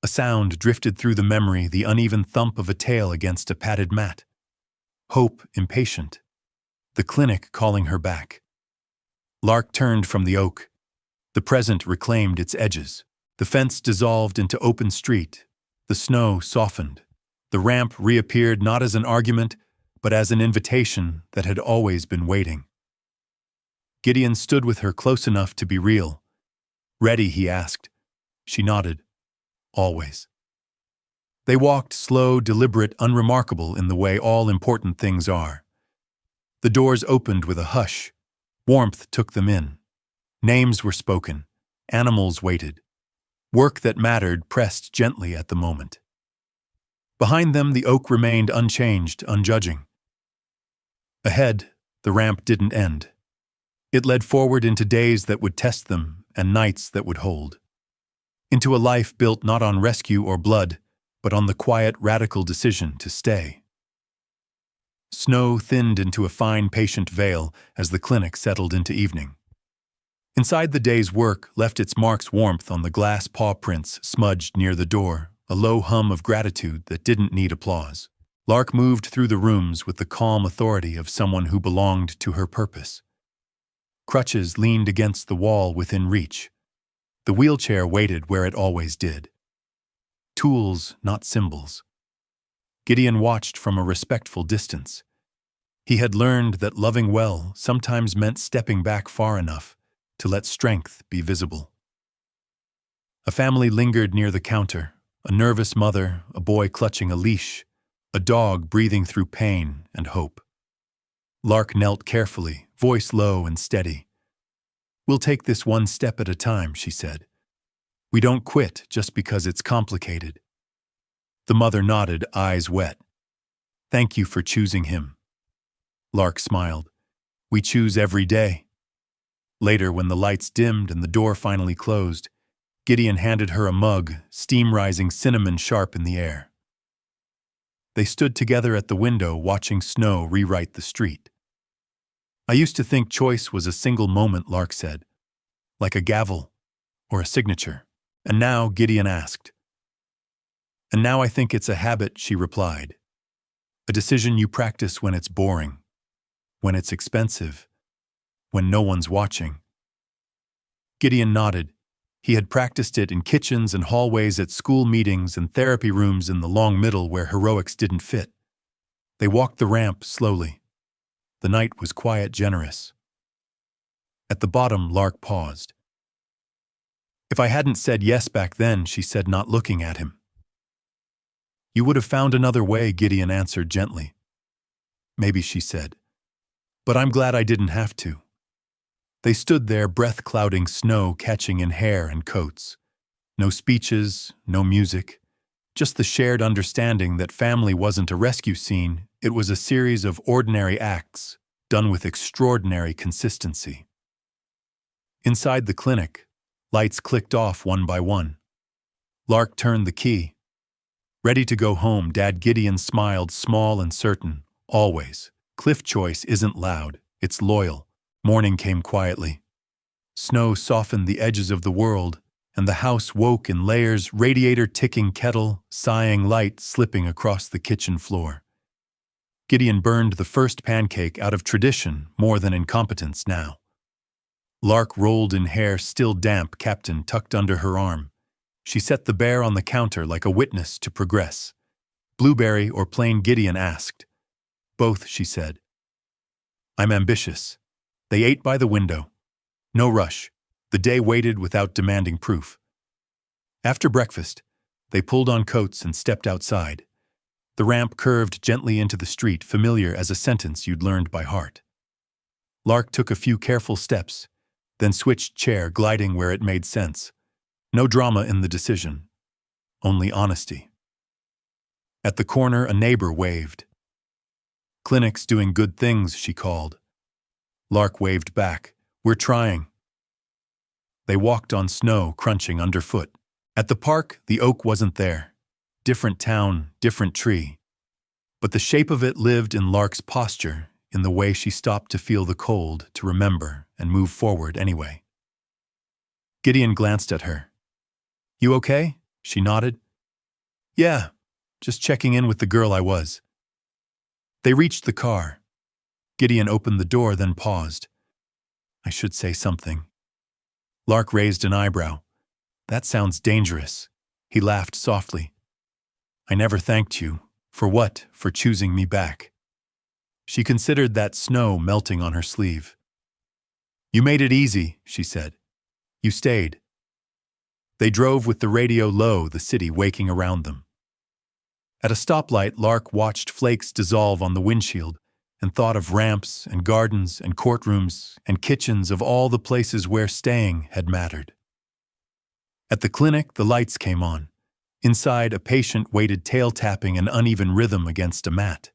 A sound drifted through the memory, the uneven thump of a tail against a padded mat. Hope, impatient. The clinic calling her back. Lark turned from the oak. The present reclaimed its edges. The fence dissolved into open street. The snow softened. The ramp reappeared not as an argument, but as an invitation that had always been waiting. Gideon stood with her close enough to be real. "Ready?" he asked. She nodded. "Always." They walked slow, deliberate, unremarkable in the way all important things are. The doors opened with a hush. Warmth took them in. Names were spoken. Animals waited. Work that mattered pressed gently at the moment. Behind them, the oak remained unchanged, unjudging. Ahead, the ramp didn't end. It led forward into days that would test them and nights that would hold. Into a life built not on rescue or blood, but on the quiet, radical decision to stay. Snow thinned into a fine, patient veil as the clinic settled into evening. Inside, the day's work left its marks, warmth on the glass paw prints smudged near the door, a low hum of gratitude that didn't need applause. Lark moved through the rooms with the calm authority of someone who belonged to her purpose. Crutches leaned against the wall within reach. The wheelchair waited where it always did. Tools, not symbols. Gideon watched from a respectful distance. He had learned that loving well sometimes meant stepping back far enough to let strength be visible. A family lingered near the counter, a nervous mother, a boy clutching a leash, a dog breathing through pain and hope. Lark knelt carefully, voice low and steady. "We'll take this one step at a time," she said. "We don't quit just because it's complicated." The mother nodded, eyes wet. "Thank you for choosing him." Lark smiled. "We choose every day." Later, when the lights dimmed and the door finally closed, Gideon handed her a mug, steam rising cinnamon sharp in the air. They stood together at the window, watching snow rewrite the street. "I used to think choice was a single moment," Lark said, "like a gavel or a signature. And now," Gideon asked. "And now I think it's a habit," she replied. "A decision you practice when it's boring, when it's expensive, when no one's watching." Gideon nodded. He had practiced it in kitchens and hallways, at school meetings and therapy rooms in the long middle where heroics didn't fit. They walked the ramp slowly. The night was quiet, generous. At the bottom, Lark paused. "If I hadn't said yes back then," she said, not looking at him. "You would have found another way," Gideon answered gently. "Maybe," she said. "But I'm glad I didn't have to." They stood there, breath clouding, snow catching in hair and coats. No speeches, no music, just the shared understanding that family wasn't a rescue scene, it was a series of ordinary acts, done with extraordinary consistency. Inside the clinic, lights clicked off one by one. Lark turned the key. "Ready to go home, Dad?" Gideon smiled, small and certain, always. Cliff choice isn't loud, it's loyal. Morning came quietly. Snow softened the edges of the world, and the house woke in layers, radiator ticking, kettle, sighing, light slipping across the kitchen floor. Gideon burned the first pancake out of tradition more than incompetence now. Lark rolled in hair still damp, Captain tucked under her arm. She set the bear on the counter like a witness to progress. Blueberry or plain, Gideon asked. Both, she said. I'm ambitious. They ate by the window. No rush. The day waited without demanding proof. After breakfast, they pulled on coats and stepped outside. The ramp curved gently into the street, familiar as a sentence you'd learned by heart. Lark took a few careful steps, then switched chair, gliding where it made sense. No drama in the decision, only honesty. At the corner, a neighbor waved. Clinic's doing good things, she called. Lark waved back. We're trying. They walked on snow, crunching underfoot. At the park, the oak wasn't there. Different town, different tree. But the shape of it lived in Lark's posture, in the way she stopped to feel the cold, to remember, and move forward anyway. Gideon glanced at her. You okay? She nodded. Yeah, just checking in with the girl I was. They reached the car. Gideon opened the door, then paused. I should say something. Lark raised an eyebrow. That sounds dangerous. He laughed softly. I never thanked you. For what? For choosing me back. She considered that snow melting on her sleeve. You made it easy, she said. You stayed. They drove with the radio low, the city waking around them. At a stoplight, Lark watched flakes dissolve on the windshield and thought of ramps and gardens and courtrooms and kitchens, of all the places where staying had mattered. At the clinic, the lights came on. Inside, a patient waited, tail-tapping an uneven rhythm against a mat.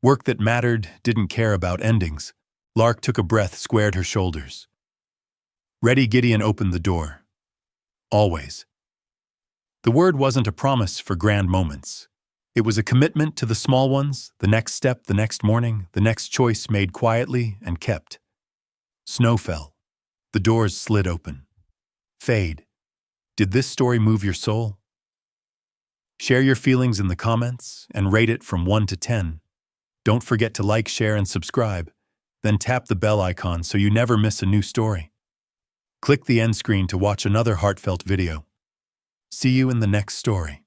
Work that mattered didn't care about endings. Lark took a breath, squared her shoulders. Ready, Gideon opened the door. Always. The word wasn't a promise for grand moments. It was a commitment to the small ones, the next step, the next morning, the next choice made quietly and kept. Snow fell. The doors slid open. Fade. Did this story move your soul? Share your feelings in the comments and rate it from 1 to 10. Don't forget to like, share, and subscribe. Then tap the bell icon so you never miss a new story. Click the end screen to watch another heartfelt video. See you in the next story.